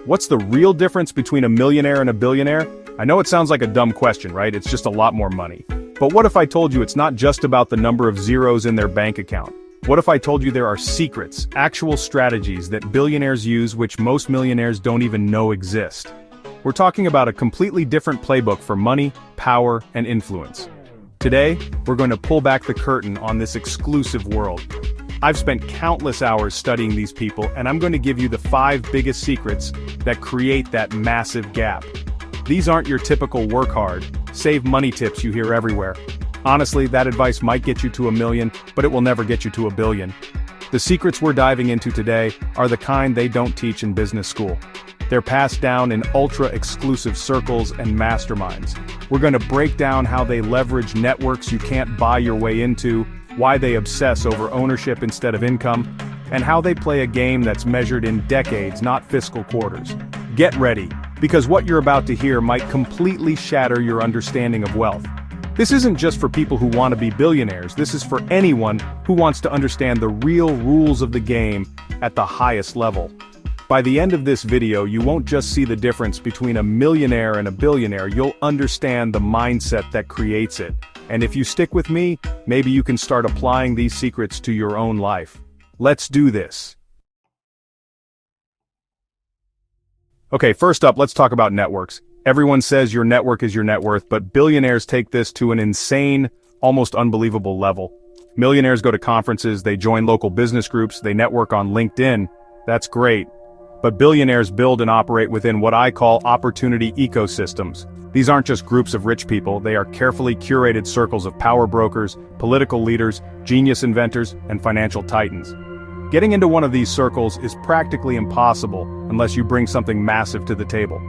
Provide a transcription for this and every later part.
What's the real difference between a millionaire and a billionaire? I know it sounds like a dumb question, right? It's just a lot more money. But what if I told you it's not just about the number of zeros in their bank account? What if I told you there are secrets, actual strategies that billionaires use which most millionaires don't even know exist? We're talking about a completely different playbook for money, power, and influence. Today, we're going to pull back the curtain on this exclusive world. I've spent countless hours studying these people, and I'm going to give you the 5 biggest secrets that create that massive gap. These aren't your typical work hard, save money tips you hear everywhere. Honestly, that advice might get you to $1 million, but it will never get you to $1 billion. The secrets we're diving into today are the kind they don't teach in business school. They're passed down in ultra-exclusive circles and masterminds. We're going to break down how they leverage networks you can't buy your way into, why they obsess over ownership instead of income, and how they play a game that's measured in decades, not fiscal quarters. Get ready, because what you're about to hear might completely shatter your understanding of wealth. This isn't just for people who want to be billionaires, this is for anyone who wants to understand the real rules of the game at the highest level. By the end of this video, you won't just see the difference between a millionaire and a billionaire, you'll understand the mindset that creates it. And if you stick with me, maybe you can start applying these secrets to your own life. Let's do this. Okay, first up, let's talk about networks. Everyone says your network is your net worth, but billionaires take this to an insane, almost unbelievable level. Millionaires go to conferences, they join local business groups, they network on LinkedIn. That's great. But billionaires build and operate within what I call opportunity ecosystems. These aren't just groups of rich people, they are carefully curated circles of power brokers, political leaders, genius inventors, and financial titans. Getting into one of these circles is practically impossible unless you bring something massive to the table.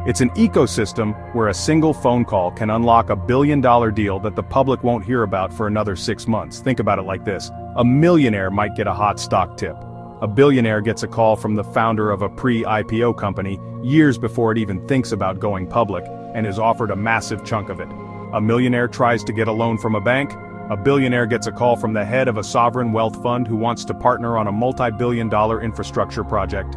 It's an ecosystem where a single phone call can unlock $1 billion deal that the public won't hear about for another 6 months. Think about it like this. A millionaire might get a hot stock tip. A billionaire gets a call from the founder of a pre-IPO company years before it even thinks about going public and is offered a massive chunk of it. A millionaire tries to get a loan from a bank. A billionaire gets a call from the head of a sovereign wealth fund who wants to partner on a multi-billion-dollar infrastructure project.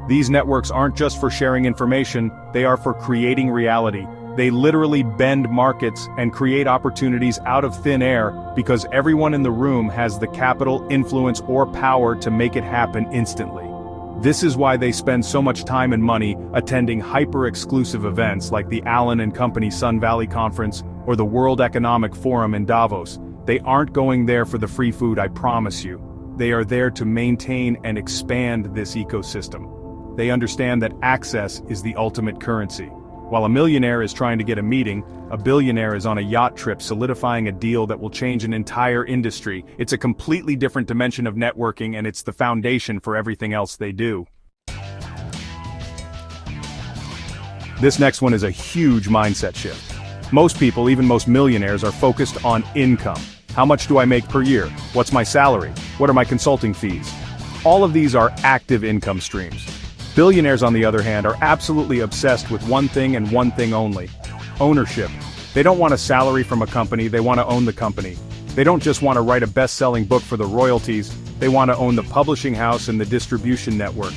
These networks aren't just for sharing information, they are for creating reality. They literally bend markets and create opportunities out of thin air because everyone in the room has the capital, influence, or power to make it happen instantly. This is why they spend so much time and money attending hyper-exclusive events like the Allen & Company Sun Valley Conference or the World Economic Forum in Davos. They aren't going there for the free food, I promise you. They are there to maintain and expand this ecosystem. They understand that access is the ultimate currency. While a millionaire is trying to get a meeting, a billionaire is on a yacht trip solidifying a deal that will change an entire industry. It's a completely different dimension of networking, and it's the foundation for everything else they do. This next one is a huge mindset shift. Most people, even most millionaires, are focused on income. How much do I make per year? What's my salary? What are my consulting fees? All of these are active income streams. Billionaires, on the other hand, are absolutely obsessed with one thing and one thing only: ownership. They don't want a salary from a company, they want to own the company. They don't just want to write a best-selling book for the royalties, they want to own the publishing house and the distribution network.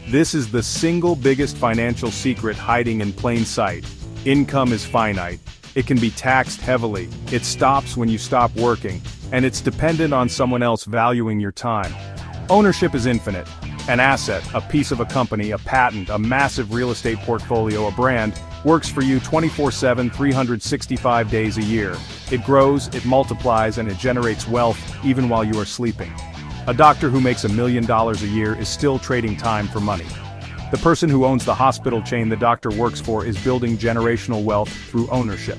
This is the single biggest financial secret hiding in plain sight. Income is finite. It can be taxed heavily. It stops when you stop working, and it's dependent on someone else valuing your time. Ownership is infinite. An asset, a piece of a company, a patent, a massive real estate portfolio, a brand, works for you 24/7, 365 days a year. It grows, it multiplies, and it generates wealth even while you are sleeping. A doctor who makes $1 million a year is still trading time for money. The person who owns the hospital chain the doctor works for is building generational wealth through ownership.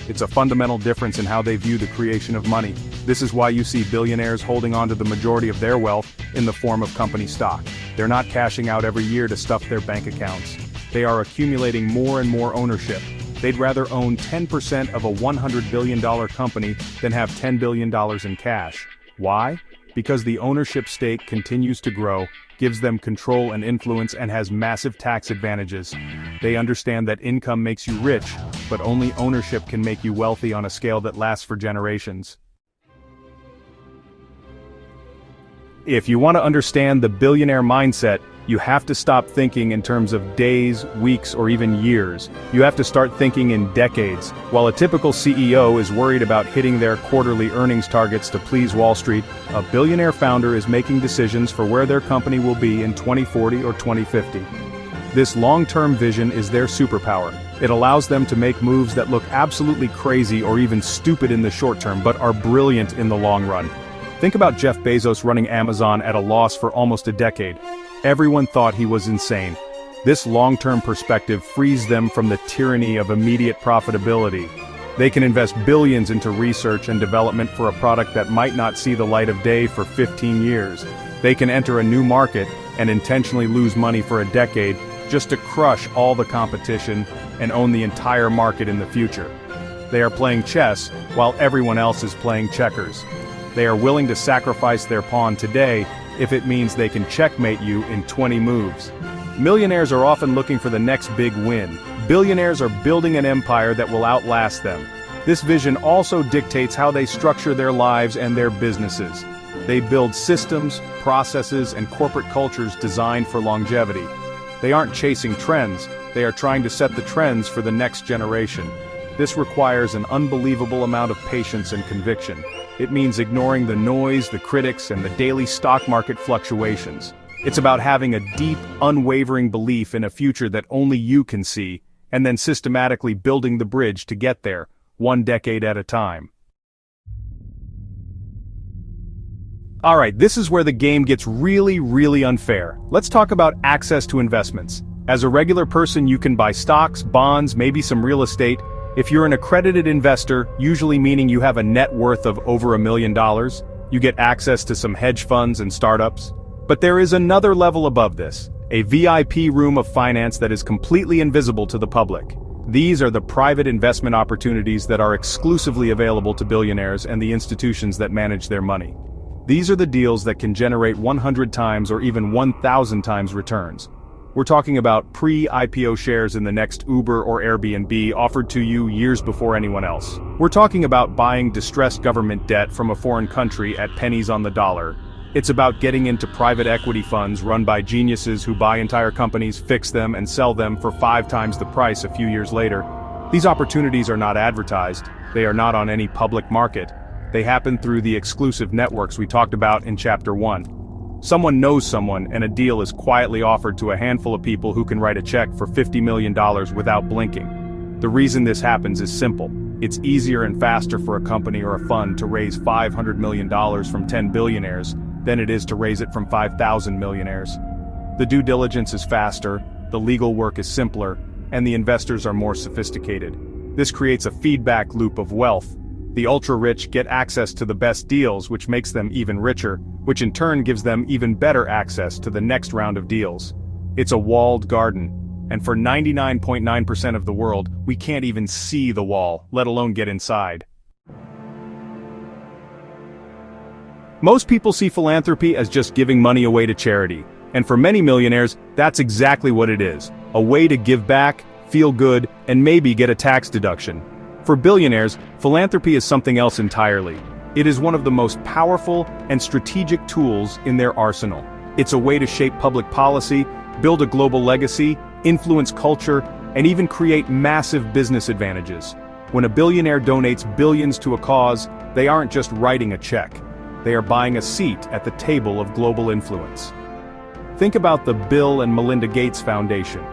It's a fundamental difference in how they view the creation of money. This is why you see billionaires holding on to the majority of their wealth in the form of company stock. They're not cashing out every year to stuff their bank accounts. They are accumulating more and more ownership. They'd rather own 10% of a $100 billion company than have $10 billion in cash. Why? Because the ownership stake continues to grow, gives them control and influence, and has massive tax advantages. They understand that income makes you rich, but only ownership can make you wealthy on a scale that lasts for generations. If you want to understand the billionaire mindset, You have to stop thinking in terms of days, weeks, or even years. You have to start thinking in decades. While a typical CEO is worried about hitting their quarterly earnings targets to please Wall Street, a billionaire founder is making decisions for where their company will be in 2040 or 2050. This long-term vision is their superpower. It allows them to make moves that look absolutely crazy or even stupid in the short term but are brilliant in the long run. Think about Jeff Bezos running Amazon at a loss for almost a decade. Everyone thought he was insane. This long-term perspective frees them from the tyranny of immediate profitability. They can invest billions into research and development for a product that might not see the light of day for 15 years. They can enter a new market and intentionally lose money for a decade just to crush all the competition and own the entire market in the future. They are playing chess while everyone else is playing checkers. They are willing to sacrifice their pawn today if it means they can checkmate you in 20 moves. Millionaires are often looking for the next big win. Billionaires are building an empire that will outlast them. This vision also dictates how they structure their lives and their businesses. They build systems, processes, and corporate cultures designed for longevity. They aren't chasing trends, they are trying to set the trends for the next generation. This requires an unbelievable amount of patience and conviction. It means ignoring the noise, the critics, and the daily stock market fluctuations. It's about having a deep, unwavering belief in a future that only you can see, and then systematically building the bridge to get there, one decade at a time. Alright, this is where the game gets really unfair. Let's talk about access to investments. As a regular person, you can buy stocks, bonds, maybe some real estate. If you're an accredited investor, usually meaning you have a net worth of over $1 million, you get access to some hedge funds and startups. But there is another level above this, a VIP room of finance that is completely invisible to the public. These are the private investment opportunities that are exclusively available to billionaires and the institutions that manage their money. These are the deals that can generate 100 times or even 1,000 times returns. We're talking about pre-IPO shares in the next Uber or Airbnb offered to you years before anyone else. We're talking about buying distressed government debt from a foreign country at pennies on the dollar. It's about getting into private equity funds run by geniuses who buy entire companies, fix them, and sell them for 5 times the price a few years later. These opportunities are not advertised. They are not on any public market. They happen through the exclusive networks we talked about in Chapter 1. Someone knows someone, and a deal is quietly offered to a handful of people who can write a check for $50 million without blinking. The reason this happens is simple. It's easier and faster for a company or a fund to raise $500 million from 10 billionaires than it is to raise it from 5,000 millionaires. The due diligence is faster, the legal work is simpler, and the investors are more sophisticated. This creates a feedback loop of wealth. The ultra-rich get access to the best deals, which makes them even richer, which in turn gives them even better access to the next round of deals. It's a walled garden, and for 99.9% of the world, we can't even see the wall, let alone get inside. Most people see philanthropy as just giving money away to charity, and for many millionaires, that's exactly what it is, a way to give back, feel good, and maybe get a tax deduction. For billionaires, philanthropy is something else entirely. It is one of the most powerful and strategic tools in their arsenal. It's a way to shape public policy, build a global legacy, influence culture, and even create massive business advantages. When a billionaire donates billions to a cause, they aren't just writing a check. They are buying a seat at the table of global influence. Think about the Bill and Melinda Gates Foundation.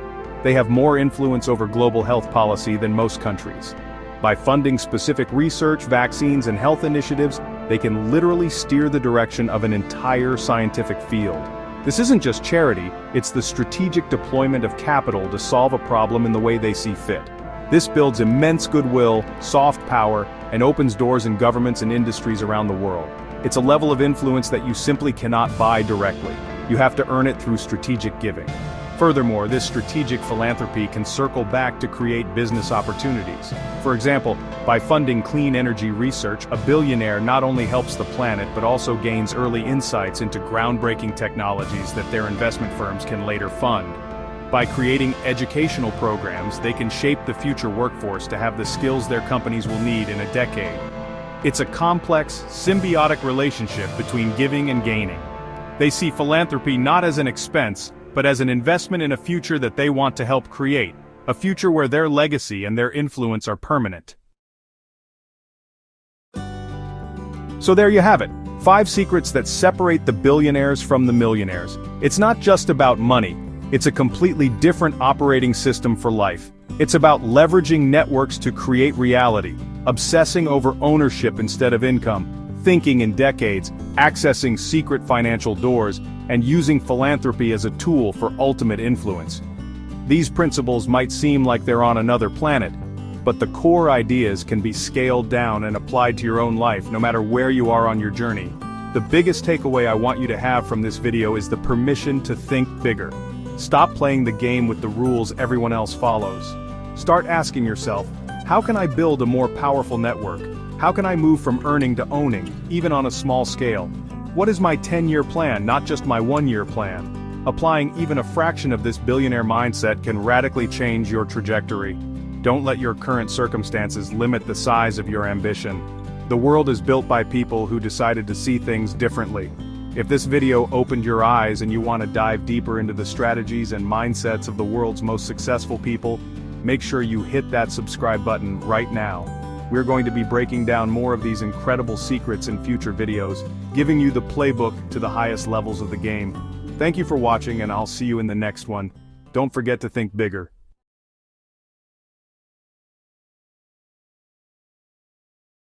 They have more influence over global health policy than most countries. By funding specific research, vaccines, and health initiatives, they can literally steer the direction of an entire scientific field. This isn't just charity, it's the strategic deployment of capital to solve a problem in the way they see fit. This builds immense goodwill, soft power, and opens doors in governments and industries around the world. It's a level of influence that you simply cannot buy directly. You have to earn it through strategic giving. Furthermore, this strategic philanthropy can circle back to create business opportunities. For example, by funding clean energy research, a billionaire not only helps the planet but also gains early insights into groundbreaking technologies that their investment firms can later fund. By creating educational programs, they can shape the future workforce to have the skills their companies will need in a decade. It's a complex, symbiotic relationship between giving and gaining. They see philanthropy not as an expense, but as an investment in a future that they want to help create, a future where their legacy and their influence are permanent. So there you have it, 5 secrets that separate the billionaires from the millionaires. It's not just about money, it's a completely different operating system for life. It's about leveraging networks to create reality, obsessing over ownership instead of income, thinking in decades, accessing secret financial doors, and using philanthropy as a tool for ultimate influence. These principles might seem like they're on another planet, but the core ideas can be scaled down and applied to your own life no matter where you are on your journey. The biggest takeaway I want you to have from this video is the permission to think bigger. Stop playing the game with the rules everyone else follows. Start asking yourself, how can I build a more powerful network? How can I move from earning to owning, even on a small scale? What is my 10-year plan, not just my 1-year plan? Applying even a fraction of this billionaire mindset can radically change your trajectory. Don't let your current circumstances limit the size of your ambition. The world is built by people who decided to see things differently. If this video opened your eyes and you want to dive deeper into the strategies and mindsets of the world's most successful people, make sure you hit that subscribe button right now. We're going to be breaking down more of these incredible secrets in future videos, giving you the playbook to the highest levels of the game. Thank you for watching, and I'll see you in the next one. Don't forget to think bigger.